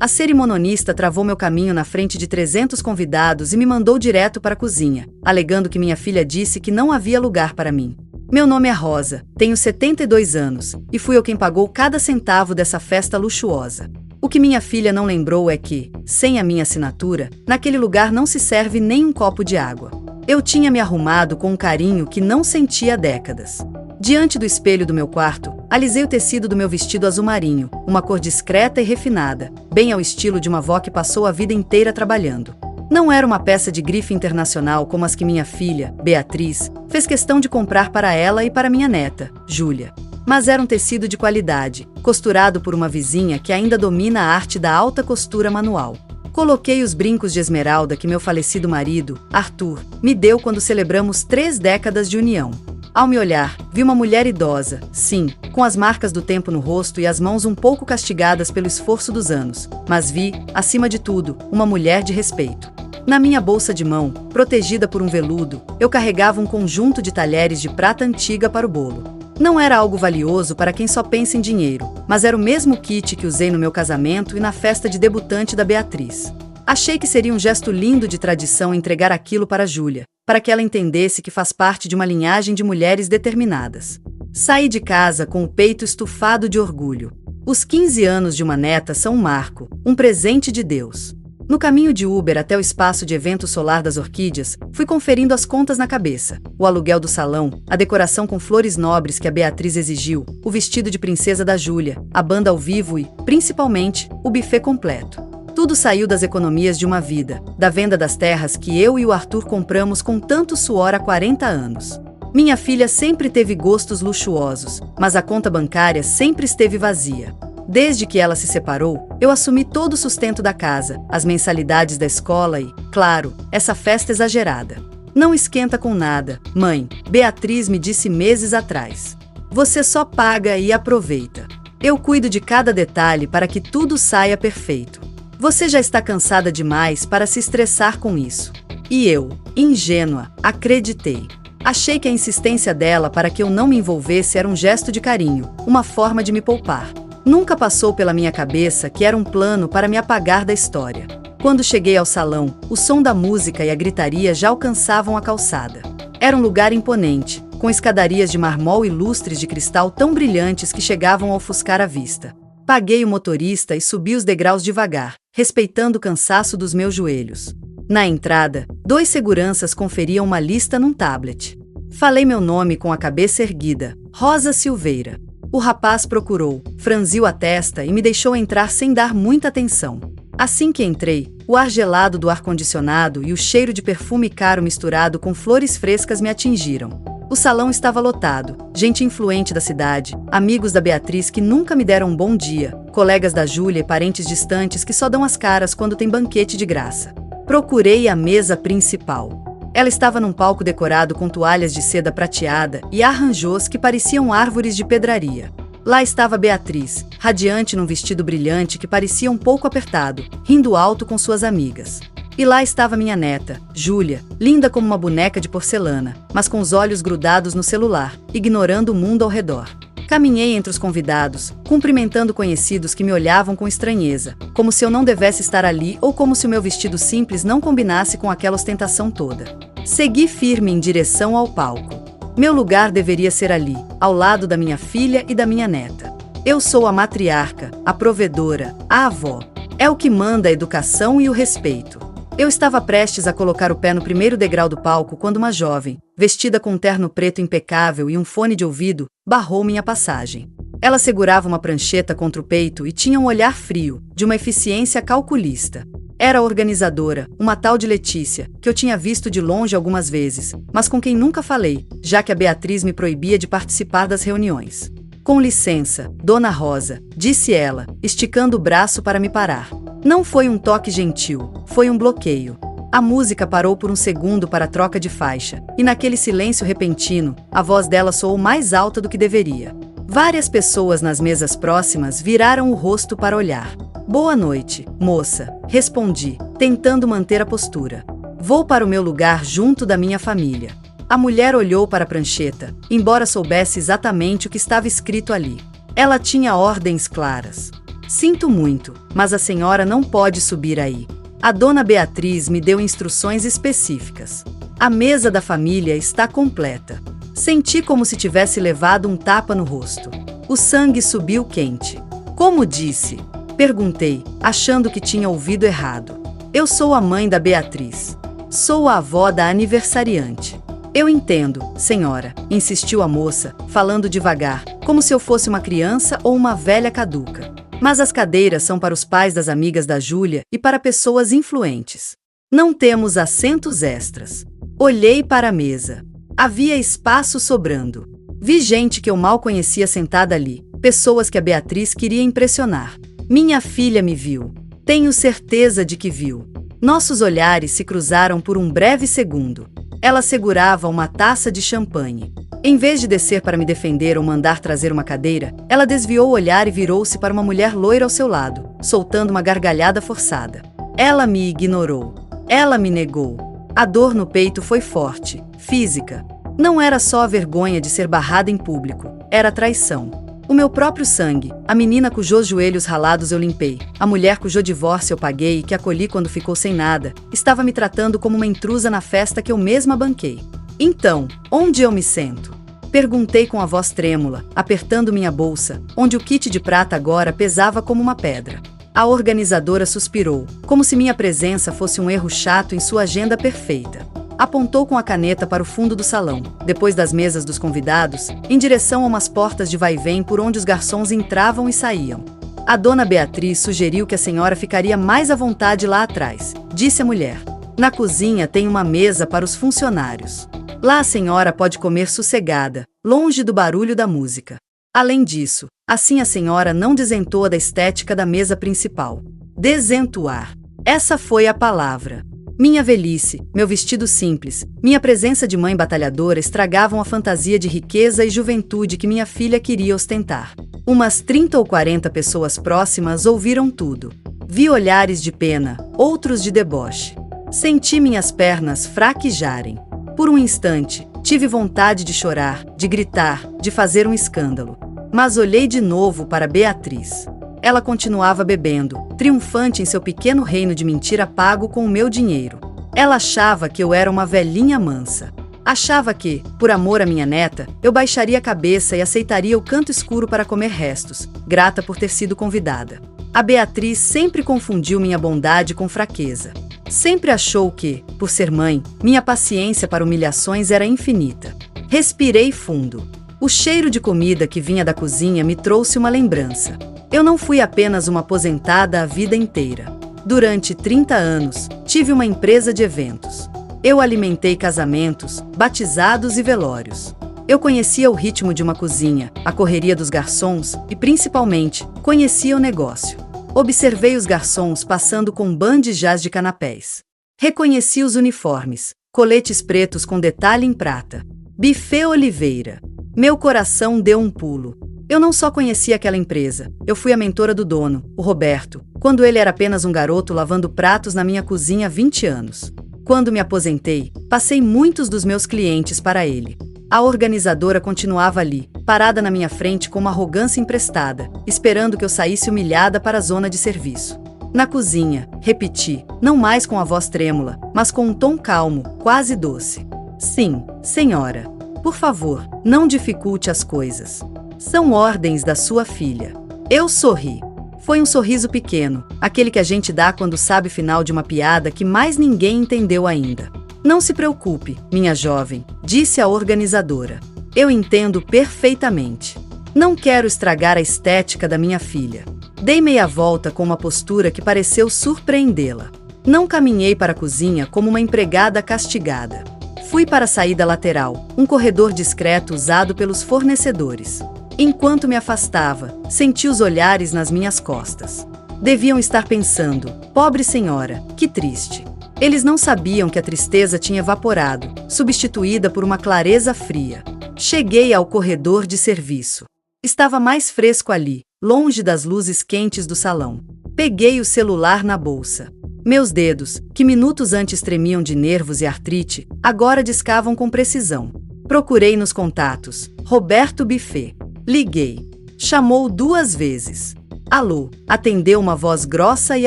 A cerimononista travou meu caminho na frente de 300 convidados e me mandou direto para a cozinha, alegando que minha filha disse que não havia lugar para mim. Meu nome é Rosa, tenho 72 anos, e fui eu quem pagou cada centavo dessa festa luxuosa. O que minha filha não lembrou é que, sem a minha assinatura, naquele lugar não se serve nem um copo de água. Eu tinha me arrumado com um carinho que não sentia há décadas. Diante do espelho do meu quarto, alisei o tecido do meu vestido azul marinho, uma cor discreta e refinada, bem ao estilo de uma avó que passou a vida inteira trabalhando. Não era uma peça de grife internacional como as que minha filha, Beatriz, fez questão de comprar para ela e para minha neta, Júlia. Mas era um tecido de qualidade, costurado por uma vizinha que ainda domina a arte da alta costura manual. Coloquei os brincos de esmeralda que meu falecido marido, Arthur, me deu quando celebramos 3 décadas de união. Ao me olhar, vi uma mulher idosa, sim, com as marcas do tempo no rosto e as mãos um pouco castigadas pelo esforço dos anos, mas vi, acima de tudo, uma mulher de respeito. Na minha bolsa de mão, protegida por um veludo, eu carregava um conjunto de talheres de prata antiga para o bolo. Não era algo valioso para quem só pensa em dinheiro, mas era o mesmo kit que usei no meu casamento e na festa de debutante da Beatriz. Achei que seria um gesto lindo de tradição entregar aquilo para Júlia, para que ela entendesse que faz parte de uma linhagem de mulheres determinadas. Saí de casa com o peito estufado de orgulho. Os 15 anos de uma neta são um marco, um presente de Deus. No caminho de Uber até o espaço de evento solar das orquídeas, fui conferindo as contas na cabeça. O aluguel do salão, a decoração com flores nobres que a Beatriz exigiu, o vestido de princesa da Júlia, a banda ao vivo e, principalmente, o buffet completo. Tudo saiu das economias de uma vida, da venda das terras que eu e o Arthur compramos com tanto suor há 40 anos. Minha filha sempre teve gostos luxuosos, mas a conta bancária sempre esteve vazia. Desde que ela se separou, eu assumi todo o sustento da casa, as mensalidades da escola e, claro, essa festa exagerada. Não esquenta com nada, mãe, Beatriz me disse meses atrás. Você só paga e aproveita. Eu cuido de cada detalhe para que tudo saia perfeito. Você já está cansada demais para se estressar com isso. E eu, ingênua, acreditei. Achei que a insistência dela para que eu não me envolvesse era um gesto de carinho, uma forma de me poupar. Nunca passou pela minha cabeça que era um plano para me apagar da história. Quando cheguei ao salão, o som da música e a gritaria já alcançavam a calçada. Era um lugar imponente, com escadarias de mármore e lustres de cristal tão brilhantes que chegavam a ofuscar a vista. Paguei o motorista e subi os degraus devagar, respeitando o cansaço dos meus joelhos. Na entrada, 2 seguranças conferiam uma lista num tablet. Falei meu nome com a cabeça erguida, Rosa Silveira. O rapaz procurou, franziu a testa e me deixou entrar sem dar muita atenção. Assim que entrei, o ar gelado do ar-condicionado e o cheiro de perfume caro misturado com flores frescas me atingiram. O salão estava lotado, gente influente da cidade, amigos da Beatriz que nunca me deram um bom dia, colegas da Júlia e parentes distantes que só dão as caras quando tem banquete de graça. Procurei a mesa principal. Ela estava num palco decorado com toalhas de seda prateada e arranjos que pareciam árvores de pedraria. Lá estava Beatriz, radiante num vestido brilhante que parecia um pouco apertado, rindo alto com suas amigas. E lá estava minha neta, Júlia, linda como uma boneca de porcelana, mas com os olhos grudados no celular, ignorando o mundo ao redor. Caminhei entre os convidados, cumprimentando conhecidos que me olhavam com estranheza, como se eu não devesse estar ali ou como se o meu vestido simples não combinasse com aquela ostentação toda. Segui firme em direção ao palco. Meu lugar deveria ser ali, ao lado da minha filha e da minha neta. Eu sou a matriarca, a provedora, a avó. É o que manda a educação e o respeito. Eu estava prestes a colocar o pé no primeiro degrau do palco quando uma jovem, vestida com um terno preto impecável e um fone de ouvido, barrou minha passagem. Ela segurava uma prancheta contra o peito e tinha um olhar frio, de uma eficiência calculista. Era a organizadora, uma tal de Letícia, que eu tinha visto de longe algumas vezes, mas com quem nunca falei, já que a Beatriz me proibia de participar das reuniões. Com licença, Dona Rosa, disse ela, esticando o braço para me parar. Não foi um toque gentil, foi um bloqueio. A música parou por um segundo para a troca de faixa, e naquele silêncio repentino, a voz dela soou mais alta do que deveria. Várias pessoas nas mesas próximas viraram o rosto para olhar. Boa noite, moça, respondi, tentando manter a postura. Vou para o meu lugar junto da minha família. A mulher olhou para a prancheta, embora soubesse exatamente o que estava escrito ali. Ela tinha ordens claras. Sinto muito, mas a senhora não pode subir aí. A dona Beatriz me deu instruções específicas. A mesa da família está completa. Senti como se tivesse levado um tapa no rosto. O sangue subiu quente. Como disse? Perguntei, achando que tinha ouvido errado. Eu sou a mãe da Beatriz. Sou a avó da aniversariante. Eu entendo, senhora, insistiu a moça, falando devagar, como se eu fosse uma criança ou uma velha caduca. Mas as cadeiras são para os pais das amigas da Júlia e para pessoas influentes. Não temos assentos extras. Olhei para a mesa. Havia espaço sobrando. Vi gente que eu mal conhecia sentada ali, pessoas que a Beatriz queria impressionar. Minha filha me viu. Tenho certeza de que viu. Nossos olhares se cruzaram por um breve segundo. Ela segurava uma taça de champanhe. Em vez de descer para me defender ou mandar trazer uma cadeira, ela desviou o olhar e virou-se para uma mulher loira ao seu lado, soltando uma gargalhada forçada. Ela me ignorou. Ela me negou. A dor no peito foi forte, física. Não era só a vergonha de ser barrada em público, era traição. O meu próprio sangue, a menina cujos joelhos ralados eu limpei, a mulher cujo divórcio eu paguei e que acolhi quando ficou sem nada, estava me tratando como uma intrusa na festa que eu mesma banquei. Então, onde eu me sento? Perguntei com a voz trêmula, apertando minha bolsa, onde o kit de prata agora pesava como uma pedra. A organizadora suspirou, como se minha presença fosse um erro chato em sua agenda perfeita. Apontou com a caneta para o fundo do salão, depois das mesas dos convidados, em direção a umas portas de vai-vem por onde os garçons entravam e saíam. A dona Beatriz sugeriu que a senhora ficaria mais à vontade lá atrás, disse a mulher. Na cozinha tem uma mesa para os funcionários. Lá a senhora pode comer sossegada, longe do barulho da música. Além disso, assim a senhora não desentoa da estética da mesa principal. Desentoar. Essa foi a palavra. Minha velhice, meu vestido simples, minha presença de mãe batalhadora estragavam a fantasia de riqueza e juventude que minha filha queria ostentar. Umas 30 ou 40 pessoas próximas ouviram tudo. Vi olhares de pena, outros de deboche. Senti minhas pernas fraquejarem. Por um instante, tive vontade de chorar, de gritar, de fazer um escândalo. Mas olhei de novo para Beatriz. Ela continuava bebendo, triunfante em seu pequeno reino de mentira pago com o meu dinheiro. Ela achava que eu era uma velhinha mansa. Achava que, por amor à minha neta, eu baixaria a cabeça e aceitaria o canto escuro para comer restos, grata por ter sido convidada. A Beatriz sempre confundiu minha bondade com fraqueza. Sempre achou que, por ser mãe, minha paciência para humilhações era infinita. Respirei fundo. O cheiro de comida que vinha da cozinha me trouxe uma lembrança. Eu não fui apenas uma aposentada a vida inteira. Durante 30 anos, tive uma empresa de eventos. Eu alimentei casamentos, batizados e velórios. Eu conhecia o ritmo de uma cozinha, a correria dos garçons e, principalmente, conhecia o negócio. Observei os garçons passando com bandejás de canapés. Reconheci os uniformes, coletes pretos com detalhe em prata. Buffet Oliveira. Meu coração deu um pulo. Eu não só conhecia aquela empresa, eu fui a mentora do dono, o Roberto, quando ele era apenas um garoto lavando pratos na minha cozinha há 20 anos. Quando me aposentei, passei muitos dos meus clientes para ele. A organizadora continuava ali, parada na minha frente com uma arrogância emprestada, esperando que eu saísse humilhada para a zona de serviço. Na cozinha, repeti, não mais com a voz trêmula, mas com um tom calmo, quase doce. Sim, senhora. Por favor, não dificulte as coisas. São ordens da sua filha. Eu sorri. Foi um sorriso pequeno, aquele que a gente dá quando sabe o final de uma piada que mais ninguém entendeu ainda. Não se preocupe, minha jovem, disse a organizadora. Eu entendo perfeitamente. Não quero estragar a estética da minha filha. Dei meia volta com uma postura que pareceu surpreendê-la. Não caminhei para a cozinha como uma empregada castigada. Fui para a saída lateral, um corredor discreto usado pelos fornecedores. Enquanto me afastava, senti os olhares nas minhas costas. Deviam estar pensando, pobre senhora, que triste. Eles não sabiam que a tristeza tinha evaporado, substituída por uma clareza fria. Cheguei ao corredor de serviço. Estava mais fresco ali, longe das luzes quentes do salão. Peguei o celular na bolsa. Meus dedos, que minutos antes tremiam de nervos e artrite, agora discavam com precisão. Procurei nos contatos. Roberto Buffet. Liguei. Chamou 2 vezes. Alô, atendeu uma voz grossa e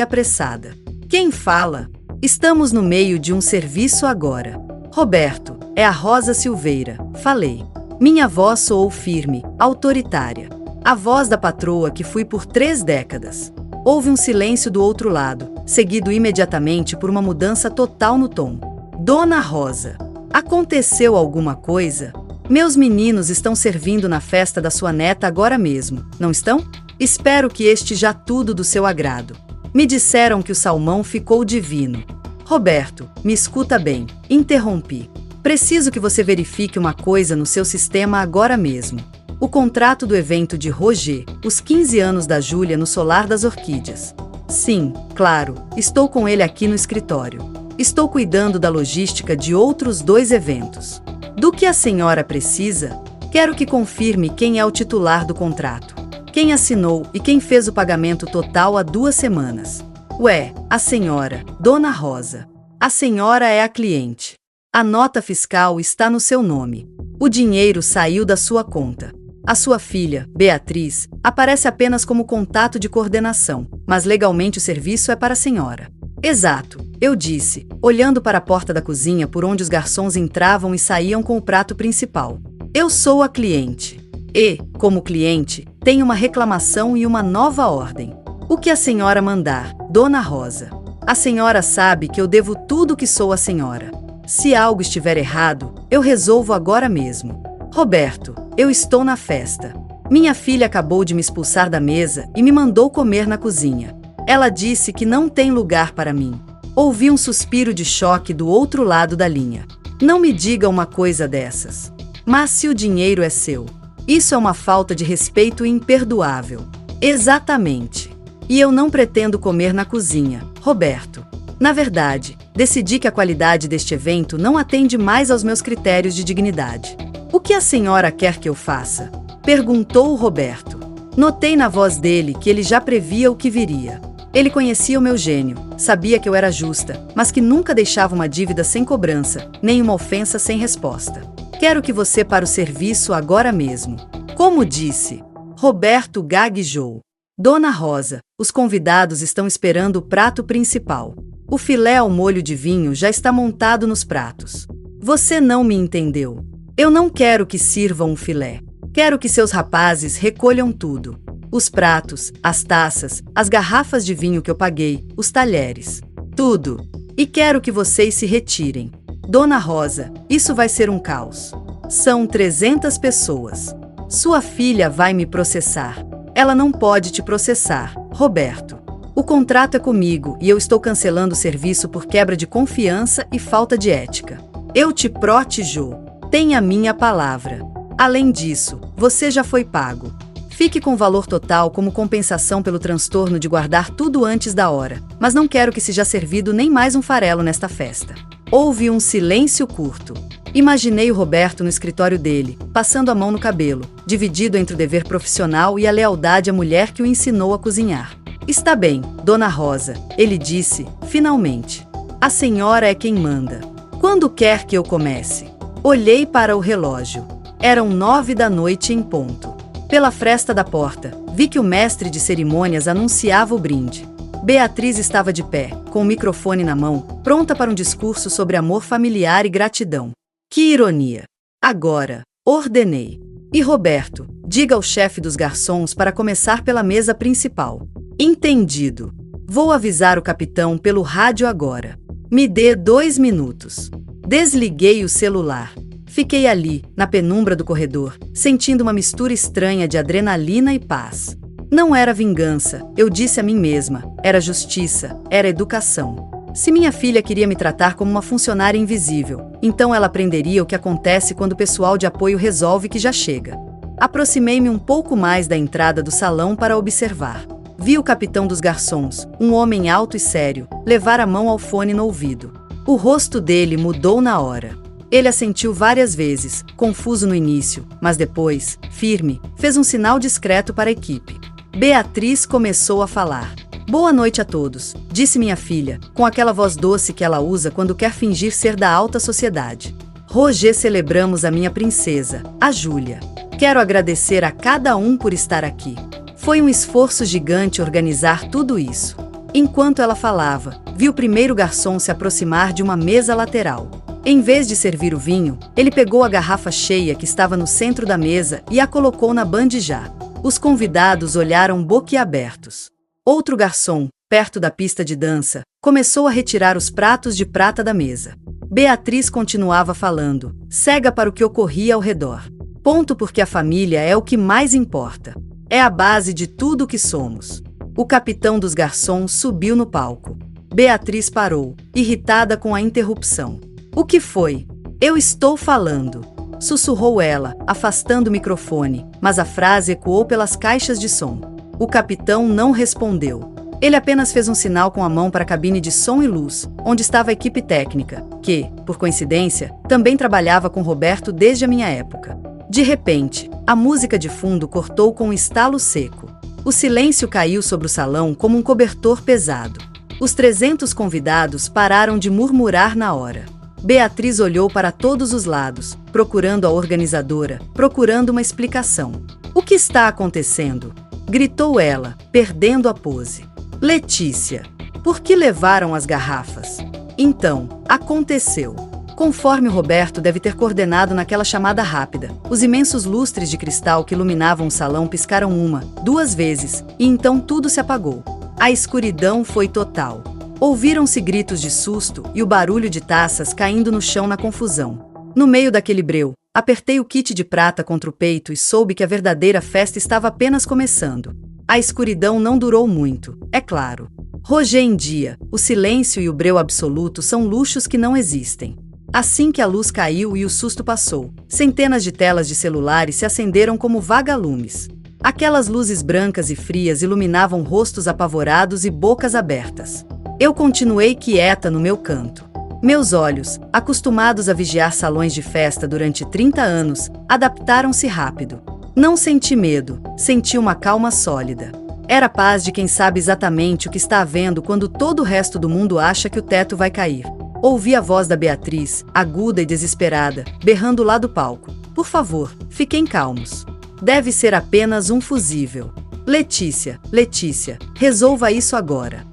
apressada. Quem fala? Estamos no meio de um serviço agora. Roberto, é a Rosa Silveira, falei. Minha voz soou firme, autoritária. A voz da patroa que fui por 3 décadas. Houve um silêncio do outro lado, seguido imediatamente por uma mudança total no tom. Dona Rosa, aconteceu alguma coisa? Meus meninos estão servindo na festa da sua neta agora mesmo, não estão? Espero que esteja tudo do seu agrado. Me disseram que o salmão ficou divino. Roberto, me escuta bem, interrompi. Preciso que você verifique uma coisa no seu sistema agora mesmo. O contrato do evento de Roger, os 15 anos da Júlia no Solar das Orquídeas. Sim, claro, estou com ele aqui no escritório. Estou cuidando da logística de outros 2 eventos. Do que a senhora precisa? Quero que confirme quem é o titular do contrato. Quem assinou e quem fez o pagamento total há 2 semanas. Ué, a senhora, Dona Rosa. A senhora é a cliente. A nota fiscal está no seu nome. O dinheiro saiu da sua conta. A sua filha, Beatriz, aparece apenas como contato de coordenação, mas legalmente o serviço é para a senhora. Exato, eu disse, olhando para a porta da cozinha por onde os garçons entravam e saíam com o prato principal. Eu sou a cliente. E, como cliente, tenho uma reclamação e uma nova ordem. O que a senhora mandar, Dona Rosa? A senhora sabe que eu devo tudo que sou à senhora. Se algo estiver errado, eu resolvo agora mesmo. Roberto, eu estou na festa. Minha filha acabou de me expulsar da mesa e me mandou comer na cozinha. Ela disse que não tem lugar para mim. Ouvi um suspiro de choque do outro lado da linha. Não me diga uma coisa dessas. Mas se o dinheiro é seu, isso é uma falta de respeito imperdoável. Exatamente. E eu não pretendo comer na cozinha, Roberto. Na verdade, decidi que a qualidade deste evento não atende mais aos meus critérios de dignidade. O que a senhora quer que eu faça? Perguntou o Roberto. Notei na voz dele que ele já previa o que viria. Ele conhecia o meu gênio, sabia que eu era justa, mas que nunca deixava uma dívida sem cobrança, nem uma ofensa sem resposta. Quero que você para o serviço agora mesmo. Como disse. Roberto gaguejou. Dona Rosa, os convidados estão esperando o prato principal. O filé ao molho de vinho já está montado nos pratos. Você não me entendeu. Eu não quero que sirvam um filé. Quero que seus rapazes recolham tudo. Os pratos, as taças, as garrafas de vinho que eu paguei, os talheres. Tudo. E quero que vocês se retirem. Dona Rosa, isso vai ser um caos. São 300 pessoas. Sua filha vai me processar. Ela não pode te processar, Roberto. O contrato é comigo e eu estou cancelando o serviço por quebra de confiança e falta de ética. Eu te protejo. Tenha minha palavra. Além disso, você já foi pago. Fique com o valor total como compensação pelo transtorno de guardar tudo antes da hora, mas não quero que seja servido nem mais um farelo nesta festa. Houve um silêncio curto. Imaginei o Roberto no escritório dele, passando a mão no cabelo, dividido entre o dever profissional e a lealdade à mulher que o ensinou a cozinhar. Está bem, Dona Rosa, ele disse, finalmente. A senhora é quem manda. Quando quer que eu comece? Olhei para o relógio. Eram 9 da noite em ponto. Pela fresta da porta, vi que o mestre de cerimônias anunciava o brinde. Beatriz estava de pé, com o microfone na mão, pronta para um discurso sobre amor familiar e gratidão. Que ironia! Agora, ordenei. E Roberto, diga ao chefe dos garçons para começar pela mesa principal. Entendido. Vou avisar o capitão pelo rádio agora. Me dê 2 minutos. Desliguei o celular. Fiquei ali, na penumbra do corredor, sentindo uma mistura estranha de adrenalina e paz. Não era vingança, eu disse a mim mesma, era justiça, era educação. Se minha filha queria me tratar como uma funcionária invisível, então ela aprenderia o que acontece quando o pessoal de apoio resolve que já chega. Aproximei-me um pouco mais da entrada do salão para observar. Vi o capitão dos garçons, um homem alto e sério, levar a mão ao fone no ouvido. O rosto dele mudou na hora. Ele assentiu várias vezes, confuso no início, mas depois, firme, fez um sinal discreto para a equipe. Beatriz começou a falar. Boa noite a todos, disse minha filha, com aquela voz doce que ela usa quando quer fingir ser da alta sociedade. Roger, celebramos a minha princesa, a Júlia. Quero agradecer a cada um por estar aqui. Foi um esforço gigante organizar tudo isso. Enquanto ela falava, vi o primeiro garçom se aproximar de uma mesa lateral. Em vez de servir o vinho, ele pegou a garrafa cheia que estava no centro da mesa e a colocou na bandejá. Os convidados olharam boquiabertos. Outro garçom, perto da pista de dança, começou a retirar os pratos de prata da mesa. Beatriz continuava falando, cega para o que ocorria ao redor. Ponto porque a família é o que mais importa. É a base de tudo o que somos. O capitão dos garçons subiu no palco. Beatriz parou, irritada com a interrupção. O que foi? Eu estou falando. Sussurrou ela, afastando o microfone, mas a frase ecoou pelas caixas de som. O capitão não respondeu. Ele apenas fez um sinal com a mão para a cabine de som e luz, onde estava a equipe técnica, que, por coincidência, também trabalhava com Roberto desde a minha época. De repente, a música de fundo cortou com um estalo seco. O silêncio caiu sobre o salão como um cobertor pesado. Os 300 convidados pararam de murmurar na hora. Beatriz olhou para todos os lados, procurando a organizadora, procurando uma explicação. O que está acontecendo? Gritou ela, perdendo a pose. Letícia, por que levaram as garrafas? Então, aconteceu. Conforme o Roberto deve ter coordenado naquela chamada rápida, os imensos lustres de cristal que iluminavam o salão piscaram uma, duas vezes, e então tudo se apagou. A escuridão foi total. Ouviram-se gritos de susto e o barulho de taças caindo no chão na confusão. No meio daquele breu, apertei o kit de prata contra o peito e soube que a verdadeira festa estava apenas começando. A escuridão não durou muito, é claro. Roger em dia, o silêncio e o breu absoluto são luxos que não existem. Assim que a luz caiu e o susto passou, centenas de telas de celulares se acenderam como vagalumes. Aquelas luzes brancas e frias iluminavam rostos apavorados e bocas abertas. Eu continuei quieta no meu canto. Meus olhos, acostumados a vigiar salões de festa durante 30 anos, adaptaram-se rápido. Não senti medo, senti uma calma sólida. Era a paz de quem sabe exatamente o que está havendo quando todo o resto do mundo acha que o teto vai cair. Ouvi a voz da Beatriz, aguda e desesperada, berrando lá do palco. Por favor, fiquem calmos. Deve ser apenas um fusível. Letícia, Letícia, resolva isso agora.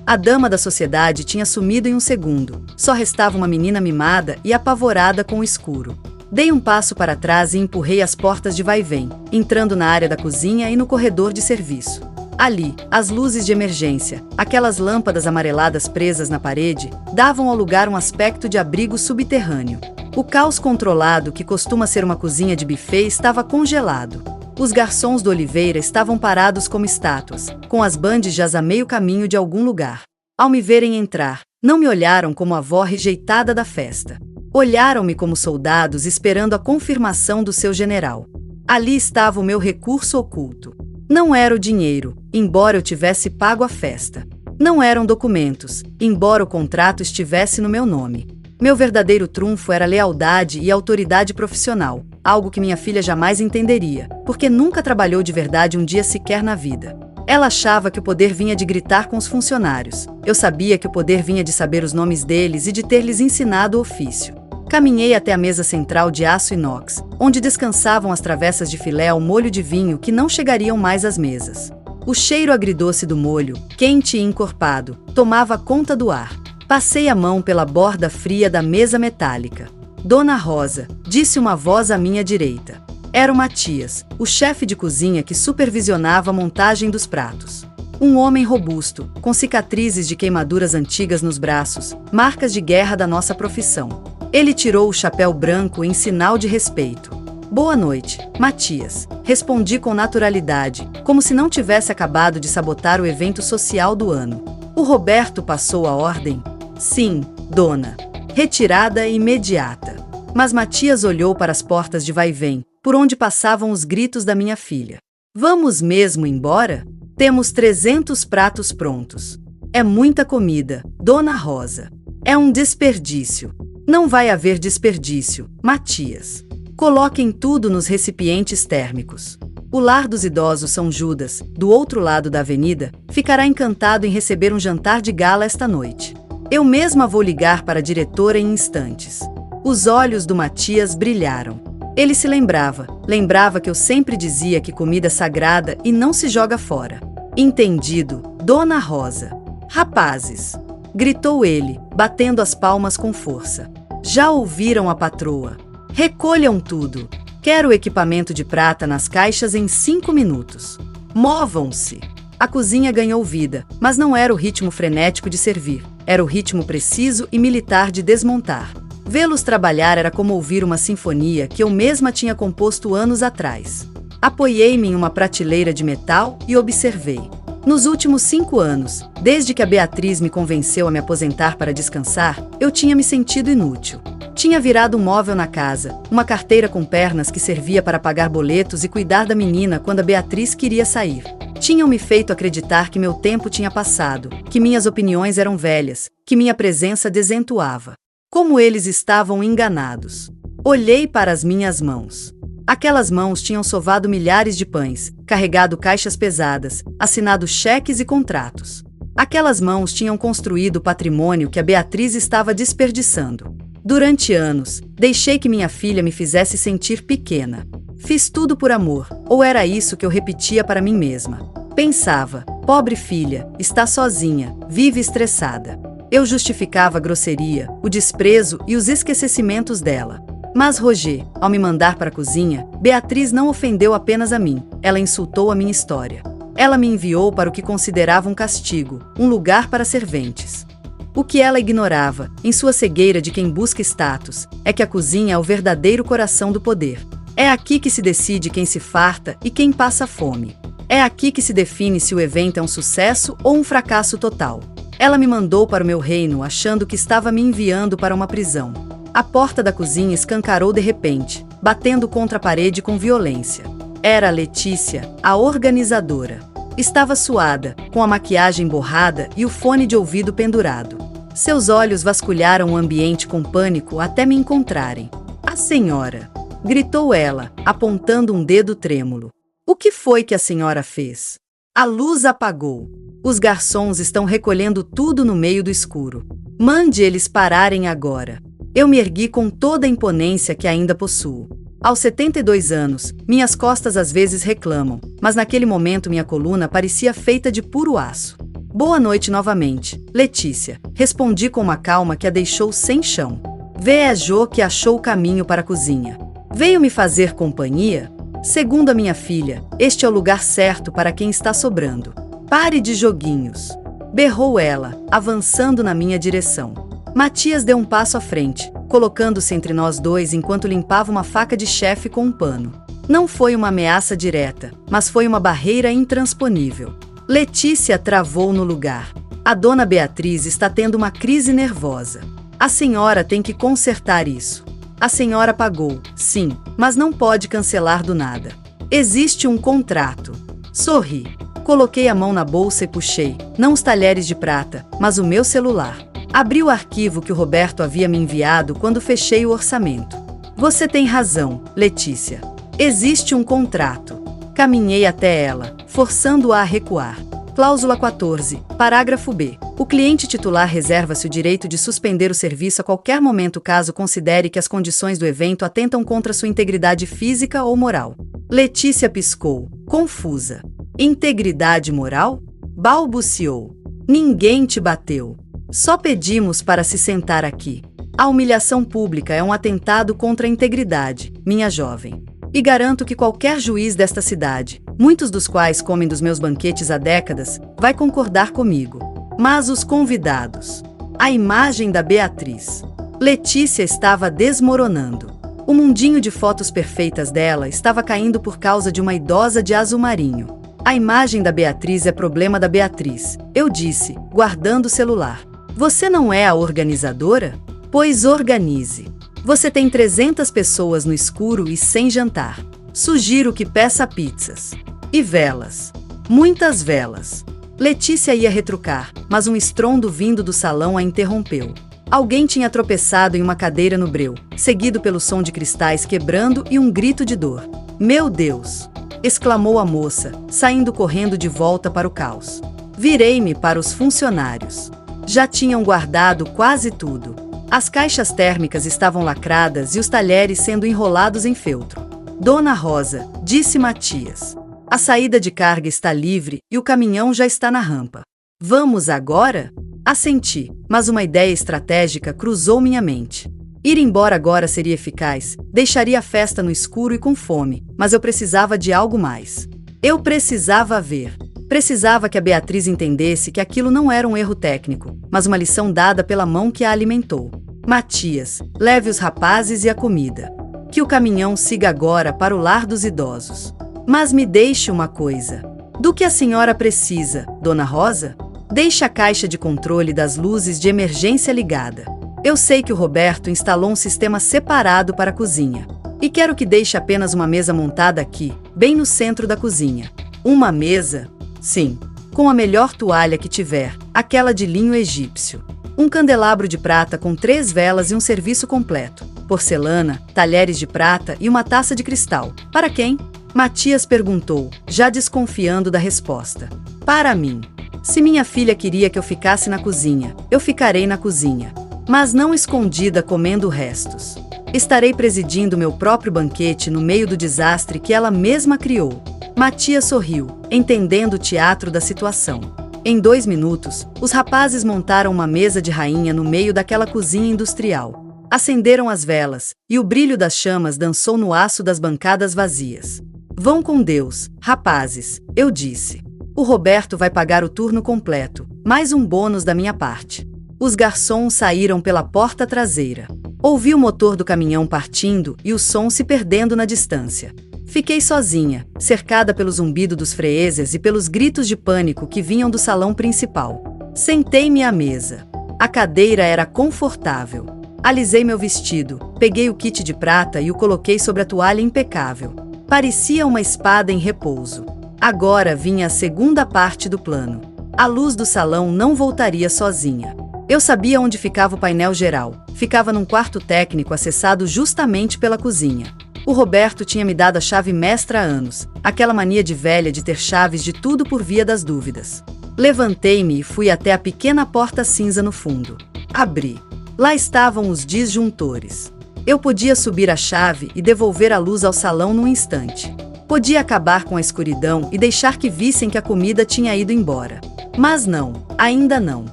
A dama da sociedade tinha sumido em um segundo. Só restava uma menina mimada e apavorada com o escuro. Dei um passo para trás e empurrei as portas de vai-vem, entrando na área da cozinha e no corredor de serviço. Ali, as luzes de emergência, aquelas lâmpadas amareladas presas na parede, davam ao lugar um aspecto de abrigo subterrâneo. O caos controlado, que costuma ser uma cozinha de buffet, estava congelado. Os garçons do Oliveira estavam parados como estátuas, com as bandejas a meio caminho de algum lugar. Ao me verem entrar, não me olharam como a avó rejeitada da festa. Olharam-me como soldados esperando a confirmação do seu general. Ali estava o meu recurso oculto. Não era o dinheiro, embora eu tivesse pago a festa. Não eram documentos, embora o contrato estivesse no meu nome. Meu verdadeiro trunfo era lealdade e autoridade profissional, algo que minha filha jamais entenderia, porque nunca trabalhou de verdade um dia sequer na vida. Ela achava que o poder vinha de gritar com os funcionários. Eu sabia que o poder vinha de saber os nomes deles e de ter-lhes ensinado o ofício. Caminhei até a mesa central de aço inox, onde descansavam as travessas de filé ao molho de vinho que não chegariam mais às mesas. O cheiro agridoce do molho, quente e encorpado, tomava conta do ar. Passei a mão pela borda fria da mesa metálica. Dona Rosa, disse uma voz à minha direita. Era o Matias, o chefe de cozinha que supervisionava a montagem dos pratos. Um homem robusto, com cicatrizes de queimaduras antigas nos braços, marcas de guerra da nossa profissão. Ele tirou o chapéu branco em sinal de respeito. Boa noite, Matias, respondi com naturalidade, como se não tivesse acabado de sabotar o evento social do ano. O Roberto passou a ordem? Sim, dona. Retirada imediata. Mas Matias olhou para as portas de vai-vem, por onde passavam os gritos da minha filha. Vamos mesmo embora? Temos 300 pratos prontos. É muita comida, Dona Rosa. É um desperdício. Não vai haver desperdício, Matias. Coloquem tudo nos recipientes térmicos. O lar dos idosos São Judas, do outro lado da avenida, ficará encantado em receber um jantar de gala esta noite. Eu mesma vou ligar para a diretora em instantes. Os olhos do Matias brilharam. Ele se lembrava que eu sempre dizia que comida é sagrada e não se joga fora. Entendido, Dona Rosa. Rapazes! Gritou ele, batendo as palmas com força. Já ouviram a patroa? Recolham tudo. Quero o equipamento de prata nas caixas em 5 minutos. Movam-se! A cozinha ganhou vida, mas não era o ritmo frenético de servir. Era o ritmo preciso e militar de desmontar. Vê-los trabalhar era como ouvir uma sinfonia que eu mesma tinha composto anos atrás. Apoiei-me em uma prateleira de metal e observei. Nos últimos 5 anos, desde que a Beatriz me convenceu a me aposentar para descansar, eu tinha me sentido inútil. Tinha virado um móvel na casa, uma carteira com pernas que servia para pagar boletos e cuidar da menina quando a Beatriz queria sair. Tinham me feito acreditar que meu tempo tinha passado, que minhas opiniões eram velhas, que minha presença desentoava. Como eles estavam enganados. Olhei para as minhas mãos. Aquelas mãos tinham sovado milhares de pães, carregado caixas pesadas, assinado cheques e contratos. Aquelas mãos tinham construído o patrimônio que a Beatriz estava desperdiçando. Durante anos, deixei que minha filha me fizesse sentir pequena. Fiz tudo por amor, ou era isso que eu repetia para mim mesma. Pensava, pobre filha, está sozinha, vive estressada. Eu justificava a grosseria, o desprezo e os esquecimentos dela. Mas Roger, ao me mandar para a cozinha, Beatriz não ofendeu apenas a mim, ela insultou a minha história. Ela me enviou para o que considerava um castigo, um lugar para serventes. O que ela ignorava, em sua cegueira de quem busca status, é que a cozinha é o verdadeiro coração do poder. É aqui que se decide quem se farta e quem passa fome. É aqui que se define se o evento é um sucesso ou um fracasso total. Ela me mandou para o meu reino achando que estava me enviando para uma prisão. A porta da cozinha escancarou de repente, batendo contra a parede com violência. Era a Letícia, a organizadora. Estava suada, com a maquiagem borrada e o fone de ouvido pendurado. Seus olhos vasculharam o ambiente com pânico até me encontrarem. "A senhora!" gritou ela, apontando um dedo trêmulo. "O que foi que a senhora fez?" A luz apagou. Os garçons estão recolhendo tudo no meio do escuro. Mande eles pararem agora. Eu me ergui com toda a imponência que ainda possuo. Aos 72 anos, minhas costas às vezes reclamam, mas naquele momento minha coluna parecia feita de puro aço. "Boa noite novamente, Letícia", respondi com uma calma que a deixou sem chão. Viajou que achou o caminho para a cozinha. "Veio me fazer companhia?" "Segundo a minha filha, este é o lugar certo para quem está sobrando." "Pare de joguinhos", berrou ela, avançando na minha direção. Matias deu um passo à frente, colocando-se entre nós dois enquanto limpava uma faca de chefe com um pano. Não foi uma ameaça direta, mas foi uma barreira intransponível. Letícia travou no lugar. "A dona Beatriz está tendo uma crise nervosa. A senhora tem que consertar isso." A senhora pagou, sim, mas não pode cancelar do nada. Existe um contrato. Sorri. Coloquei a mão na bolsa e puxei, não os talheres de prata, mas o meu celular. Abri o arquivo que o Roberto havia me enviado quando fechei o orçamento. "Você tem razão, Letícia. Existe um contrato." Caminhei até ela, forçando-a a recuar. Cláusula 14, parágrafo B. O cliente titular reserva-se o direito de suspender o serviço a qualquer momento caso considere que as condições do evento atentam contra sua integridade física ou moral. Letícia piscou, confusa. "Integridade moral?" balbuciou. "Ninguém te bateu. Só pedimos para se sentar aqui. A humilhação pública é um atentado contra a integridade, minha jovem. E garanto que qualquer juiz desta cidade, muitos dos quais comem dos meus banquetes há décadas, vai concordar comigo. Mas os convidados. A imagem da Beatriz. Letícia estava desmoronando. O mundinho de fotos perfeitas dela estava caindo por causa de uma idosa de azul marinho. A imagem da Beatriz é problema da Beatriz, eu disse, guardando o celular. Você não é a organizadora? Pois organize. Você tem 300 pessoas no escuro e sem jantar. Sugiro que peça pizzas. E velas. Muitas velas. Letícia ia retrucar, mas um estrondo vindo do salão a interrompeu. Alguém tinha tropeçado em uma cadeira no breu, seguido pelo som de cristais quebrando e um grito de dor. Meu Deus! Exclamou a moça, saindo correndo de volta para o caos. Virei-me para os funcionários. Já tinham guardado quase tudo. As caixas térmicas estavam lacradas e os talheres sendo enrolados em feltro. Dona Rosa, disse Matias. A saída de carga está livre e o caminhão já está na rampa. Vamos agora? Assenti, mas uma ideia estratégica cruzou minha mente. Ir embora agora seria eficaz, deixaria a festa no escuro e com fome, mas eu precisava de algo mais. Eu precisava ver. Precisava que a Beatriz entendesse que aquilo não era um erro técnico, mas uma lição dada pela mão que a alimentou. Matias, leve os rapazes e a comida. Que o caminhão siga agora para o lar dos idosos. Mas me deixe uma coisa. Do que a senhora precisa, Dona Rosa? Deixe a caixa de controle das luzes de emergência ligada. Eu sei que o Roberto instalou um sistema separado para a cozinha. E quero que deixe apenas uma mesa montada aqui, bem no centro da cozinha. Uma mesa? Sim, com a melhor toalha que tiver, aquela de linho egípcio. Um candelabro de prata com 3 velas e um serviço completo. Porcelana, talheres de prata e uma taça de cristal. Para quem? Matias perguntou, já desconfiando da resposta. Para mim. Se minha filha queria que eu ficasse na cozinha, eu ficarei na cozinha. Mas não escondida comendo restos. Estarei presidindo meu próprio banquete no meio do desastre que ela mesma criou. Matias sorriu, entendendo o teatro da situação. Em 2 minutos, os rapazes montaram uma mesa de rainha no meio daquela cozinha industrial. Acenderam as velas, e o brilho das chamas dançou no aço das bancadas vazias. Vão com Deus, rapazes, eu disse. O Roberto vai pagar o turno completo, mais um bônus da minha parte. Os garçons saíram pela porta traseira. Ouvi o motor do caminhão partindo e o som se perdendo na distância. Fiquei sozinha, cercada pelo zumbido dos freezers e pelos gritos de pânico que vinham do salão principal. Sentei-me à mesa. A cadeira era confortável. Alisei meu vestido, peguei o kit de prata e o coloquei sobre a toalha impecável. Parecia uma espada em repouso. Agora vinha a segunda parte do plano. A luz do salão não voltaria sozinha. Eu sabia onde ficava o painel geral. Ficava num quarto técnico acessado justamente pela cozinha. O Roberto tinha me dado a chave mestra há anos, aquela mania de velha de ter chaves de tudo por via das dúvidas. Levantei-me e fui até a pequena porta cinza no fundo. Abri. Lá estavam os disjuntores. Eu podia subir a chave e devolver a luz ao salão num instante. Podia acabar com a escuridão e deixar que vissem que a comida tinha ido embora. Mas não, ainda não.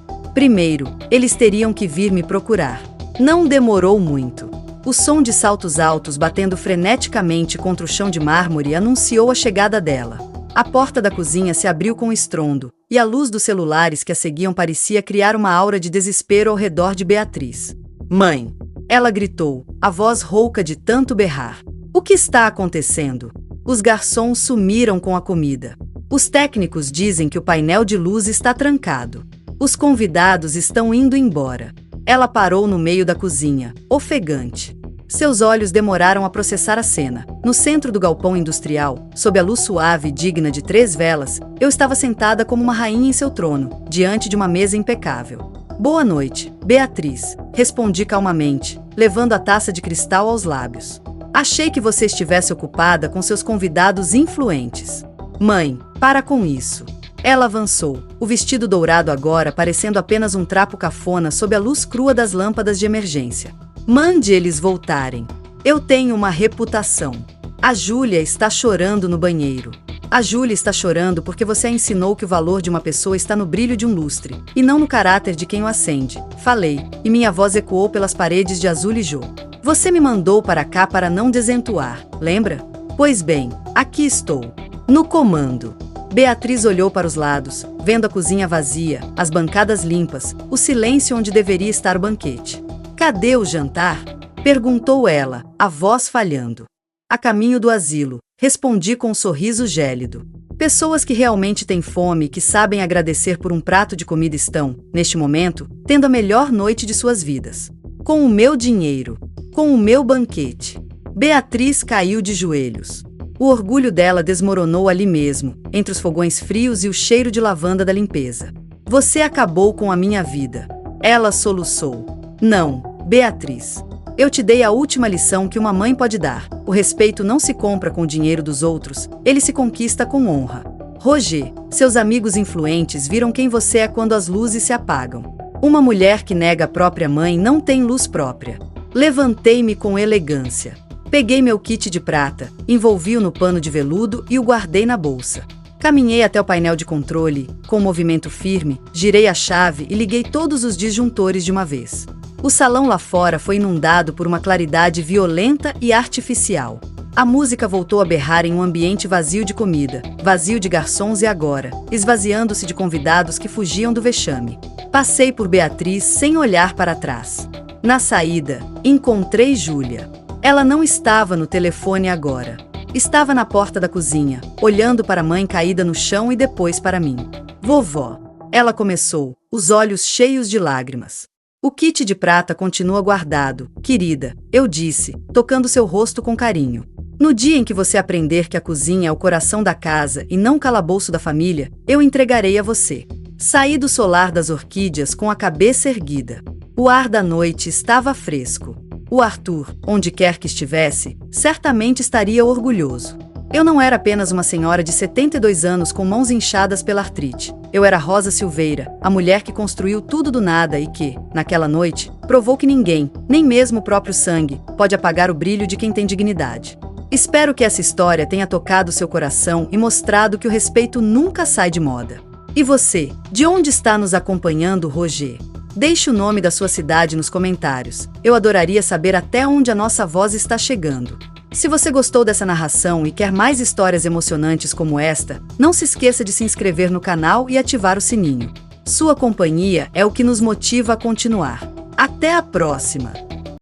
Primeiro, eles teriam que vir me procurar. Não demorou muito. O som de saltos altos batendo freneticamente contra o chão de mármore anunciou a chegada dela. A porta da cozinha se abriu com estrondo, e a luz dos celulares que a seguiam parecia criar uma aura de desespero ao redor de Beatriz. Mãe! Ela gritou, a voz rouca de tanto berrar. O que está acontecendo? Os garçons sumiram com a comida. Os técnicos dizem que o painel de luz está trancado. Os convidados estão indo embora. Ela parou no meio da cozinha, ofegante. Seus olhos demoraram a processar a cena. No centro do galpão industrial, sob a luz suave e digna de 3 velas, eu estava sentada como uma rainha em seu trono, diante de uma mesa impecável. Boa noite, Beatriz, respondi calmamente, levando a taça de cristal aos lábios. Achei que você estivesse ocupada com seus convidados influentes. Mãe, para com isso. Ela avançou, o vestido dourado agora parecendo apenas um trapo cafona sob a luz crua das lâmpadas de emergência. Mande eles voltarem. Eu tenho uma reputação. A Júlia está chorando no banheiro. A Júlia está chorando porque você a ensinou que o valor de uma pessoa está no brilho de um lustre, e não no caráter de quem o acende. Falei, e minha voz ecoou pelas paredes de azul e jô. Você me mandou para cá para não desentuar, lembra? Pois bem, aqui estou. No comando. Beatriz olhou para os lados, vendo a cozinha vazia, as bancadas limpas, o silêncio onde deveria estar o banquete. Cadê o jantar? Perguntou ela, a voz falhando. A caminho do asilo, respondi com um sorriso gélido. Pessoas que realmente têm fome e que sabem agradecer por um prato de comida estão, neste momento, tendo a melhor noite de suas vidas. Com o meu dinheiro. Com o meu banquete. Beatriz caiu de joelhos. O orgulho dela desmoronou ali mesmo, entre os fogões frios e o cheiro de lavanda da limpeza. Você acabou com a minha vida. Ela soluçou. Não, Beatriz. Eu te dei a última lição que uma mãe pode dar. O respeito não se compra com o dinheiro dos outros, ele se conquista com honra. Roger, seus amigos influentes viram quem você é quando as luzes se apagam. Uma mulher que nega a própria mãe não tem luz própria. Levantei-me com elegância. Peguei meu kit de prata, envolvi-o no pano de veludo e o guardei na bolsa. Caminhei até o painel de controle, com um movimento firme, girei a chave e liguei todos os disjuntores de uma vez. O salão lá fora foi inundado por uma claridade violenta e artificial. A música voltou a berrar em um ambiente vazio de comida, vazio de garçons e agora, esvaziando-se de convidados que fugiam do vexame. Passei por Beatriz sem olhar para trás. Na saída, encontrei Júlia. Ela não estava no telefone agora. Estava na porta da cozinha, olhando para a mãe caída no chão e depois para mim. Vovó. Ela começou, os olhos cheios de lágrimas. O kit de prata continua guardado, querida, eu disse, tocando seu rosto com carinho. No dia em que você aprender que a cozinha é o coração da casa e não o calabouço da família, eu entregarei a você. Saí do solar das orquídeas com a cabeça erguida. O ar da noite estava fresco. O Arthur, onde quer que estivesse, certamente estaria orgulhoso. Eu não era apenas uma senhora de 72 anos com mãos inchadas pela artrite. Eu era Rosa Silveira, a mulher que construiu tudo do nada e que, naquela noite, provou que ninguém, nem mesmo o próprio sangue, pode apagar o brilho de quem tem dignidade. Espero que essa história tenha tocado seu coração e mostrado que o respeito nunca sai de moda. E você, de onde está nos acompanhando, Roger? Deixe o nome da sua cidade nos comentários. Eu adoraria saber até onde a nossa voz está chegando. Se você gostou dessa narração e quer mais histórias emocionantes como esta, não se esqueça de se inscrever no canal e ativar o sininho. Sua companhia é o que nos motiva a continuar. Até a próxima!